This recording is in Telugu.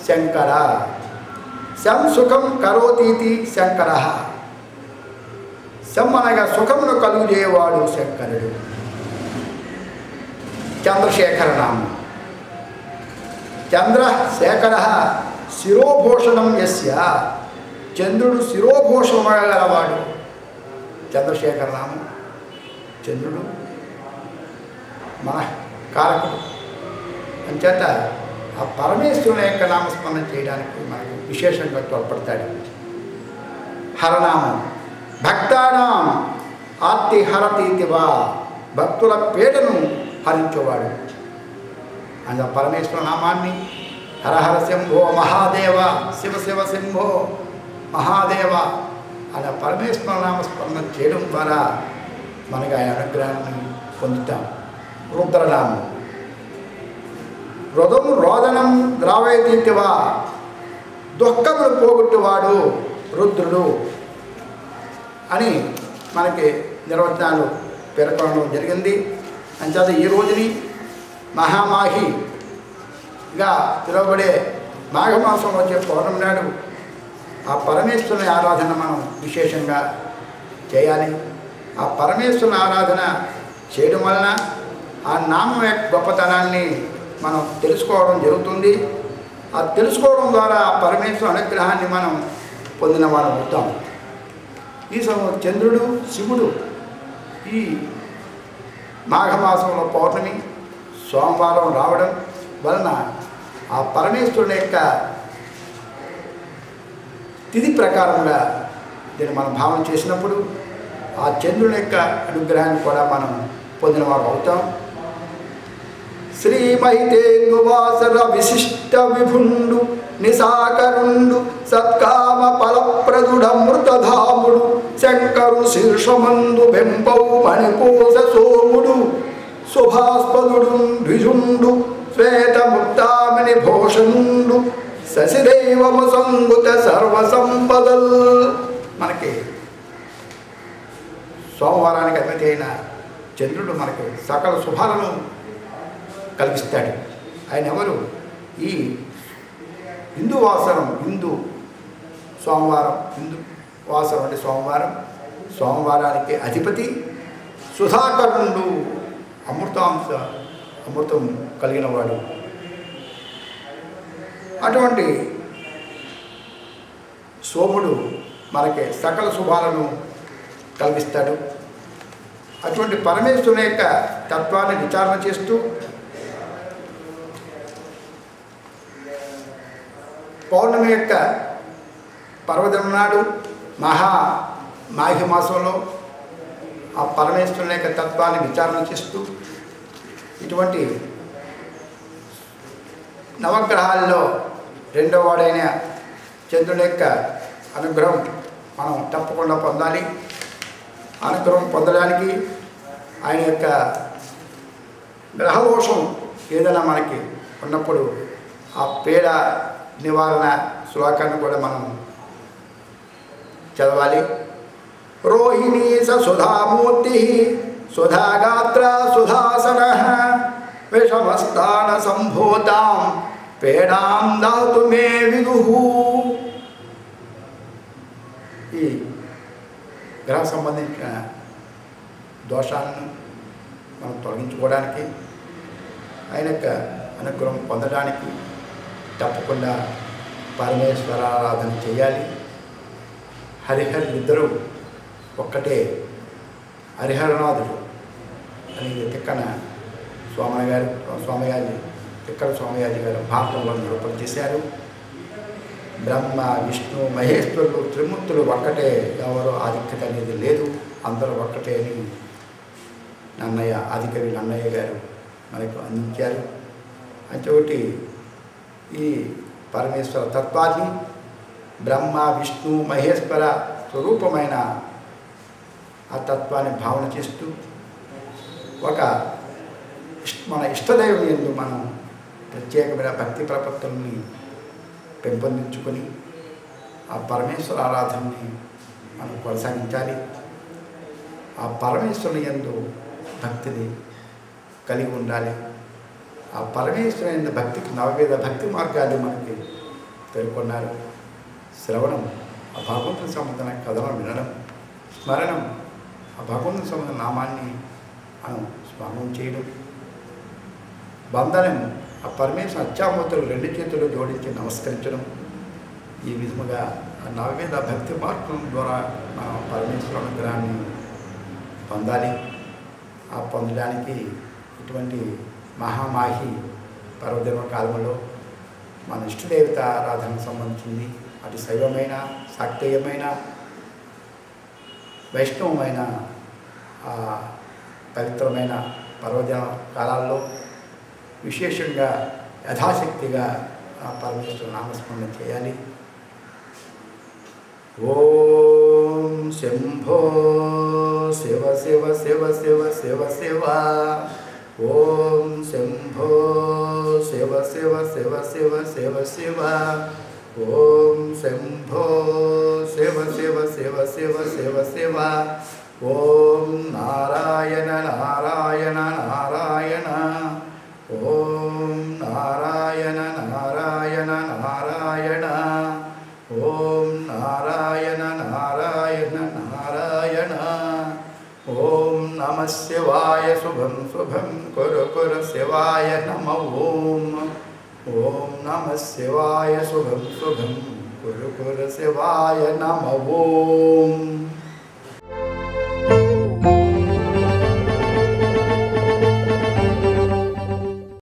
శంకర. శం సుఖం కరోతీతి శంకర. శం అనగా సుఖమును కలుగుజేవాడు శంకరుడు. చంద్రశేఖర నామం. చంద్ర శేఖర శిరోభూషణం యస్య. చంద్రుడు శిరోభూషణమగలవాడు. చంద్రశేఖర నామం. చంద్రుడు మన కారకుడు అంచేత ఆ పరమేశ్వరుని యొక్క నామస్మరణ చేయడానికి మనకు విశేషంగా తోడ్పడతాడు. హరనామం. భక్తానాం ఆర్తి హరతీతివా. భక్తుల పీడను హరించేవాడు. అంత పరమేశ్వర నామాన్ని హరహర శంభో మహాదేవ, శివ శివ శంభో మహాదేవ అనే పరమేశ్వర నామస్మరణ చేయడం ద్వారా మనకు ఆయన అనుగ్రహాన్ని పొందుతాం. రుద్రనామం. హృదం రోదనం ద్రావయతీతివా. దుఃఖములు పోగొట్టువాడు రుద్రుడు అని మనకి నిర్వచనాలు పేర్కొనడం జరిగింది. అంచేత ఈ రోజుని మహామాహిగా పిలువబడే మాఘమాసంలో వచ్చే పౌర్ణమి నాడు ఆ పరమేశ్వరుని ఆరాధన మనం విశేషంగా చేయాలి. ఆ పరమేశ్వరుని ఆరాధన చేయడం వలన ఆ నామం యొక్క గొప్పతనాన్ని మనం తెలుసుకోవడం జరుగుతుంది. ఆ తెలుసుకోవడం ద్వారా ఆ పరమేశ్వర అనుగ్రహాన్ని మనం పొందిన వారు అవుతాం. ఈ చంద్రుడు శివుడు ఈ మాఘమాసంలో పౌర్ణమి సోమవారం రావడం వలన ఆ పరమేశ్వరుని యొక్క తిథి ప్రకారంగా దీన్ని మనం భావన చేసినప్పుడు ఆ చంద్రుని యొక్క అనుగ్రహాన్ని కూడా మనం పొందిన వారు అవుతాం. శ్రీమహితేందువాసర విశిష్ట విభుండు నిసాకరుండు సత్కామ ఫలప్రదుడమృతధాముడు శంకరు శీర్షమందు వెంపౌ మణికోశ సోముడు శుభాస్పదుడు ద్విజుండు శ్వేతముక్తామణి భూషణుండు శశిదైవము సంగుత సర్వసంపదల్. మనకి సోమవారానికి అధిపతి అయిన చంద్రుడు మనకి సకల శుభాలను కలిగిస్తాడు. ఆయన ఎవరు? ఈ హిందూ వాసరం, హిందూ సోమవారం, హిందూ వాసరం అంటే సోమవారం, సోమవారానికి అధిపతి సుధాకరుణుడు, అమృతం కలిగిన వాడు. అటువంటి సోముడు మనకి సకల శుభాలను కలిగిస్తాడు. అటువంటి పరమేశ్వరుని యొక్క తత్వాన్ని విచారణ చేస్తూ పౌర్ణమి యొక్క పర్వదినం నాడు మాఘ మాసంలో ఆ పరమేశ్వరుని యొక్క తత్వాన్ని విచారణ చేస్తూ ఇటువంటి నవగ్రహాల్లో రెండవ వాడైన చంద్రుని యొక్క అనుగ్రహం మనం తప్పకుండా పొందాలి. అనుగ్రహం పొందడానికి ఆయన యొక్క గ్రహదోషం ఏదైనా మనకి ఉన్నప్పుడు ఆ పీడ నివారణ శ్లోకాన్ని కూడా మనం చదవాలి. రోహిణీ స సుధామూర్తి సుధాగాత్ర సుధాసన విషమస్థాన సంభూతాం పేడాం దాతు మే విదుహు. ఈ గ్రహ సంబంధించిన దోషాలను మనం తొలగించుకోవడానికి ఆయన యొక్క అనుగ్రహం పొందడానికి తప్పకుండా పరమేశ్వర ఆరాధన చేయాలి. హరిహరులిద్దరూ ఒక్కటే, హరిహరనాథుడు అని తిక్కన తిక్కన స్వామయాజి గారు భారతంలో నిరూపణ చేశారు. బ్రహ్మ విష్ణు మహేశ్వరులు త్రిమూర్తులు ఒక్కటే, ఎవరు ఆధిక్యత అనేది లేదు, అందరూ ఒక్కటే అని ఆదికవి నన్నయ్య గారు మనకు అందించారు. అంతటి ఈ పరమేశ్వర తత్వాన్ని బ్రహ్మ విష్ణు మహేశ్వర స్వరూపమైన ఆ తత్వాన్ని భావన చేస్తూ మన ఇష్టదైవం యందు మనం ప్రత్యేకమైన భక్తి ప్రపత్తుల్ని పెంపొందించుకొని ఆ పరమేశ్వర ఆరాధనని మనం కొనసాగించాలి. ఆ పరమేశ్వరుని యందు భక్తిని కలిగి ఉండాలి. ఆ పరమేశ్వరుని యందు భక్తికి నవవేద భక్తి మార్గాలు మనకి పేర్కొన్నారు. శ్రవణం ఆ భగవంతుని సంబంధించిన కథలను వినడం, స్మరణం ఆ భగవంతుని సంబంధించిన నామాన్ని మనం స్మరణం చేయడం, బంధనం ఆ పరమేశ్వర అత్యామూర్తులు 2 చేతులు జోడించి నమస్కరించడం. ఈ విధముగా ఆ నవవేద భక్తి మార్గం ద్వారా మనం పరమేశ్వర అనుగ్రహాన్ని పొందాలి. ఆ పొందడానికి ఇటువంటి మహామాహి పర్వదిన కాలంలో మన ఇష్టదేవత ఆరాధనకు సంబంధించింది అటు శైవమైన, శాక్తేయమైన, వైష్ణవమైన ఆ పవిత్రమైన పర్వదిన కాలాల్లో విశేషంగా యథాశక్తిగా పరమేశ్వర నామస్మరణ చేయాలి. ఓం శంభో శివ శివ శివ శివ శివ శివ. ఓం శంభో శివ శివ శివ శివ శివ శివ. ఓం శంభో శివ శివ శివ శివ శివ శివ. ఓం నారాయణ నారాయణ నారాయణ. ఓం నారాయణ నారాయణ నారాయణ. ఓం నారాయణ నారాయణ నారాయణ. ఓం నమ శివాయ శుభం శుభం కురు కురు శివాయ నమ. ఓం ఓం నమ శివాయ శుభం శుభం కురు కురు శివాయ నమ. ఓం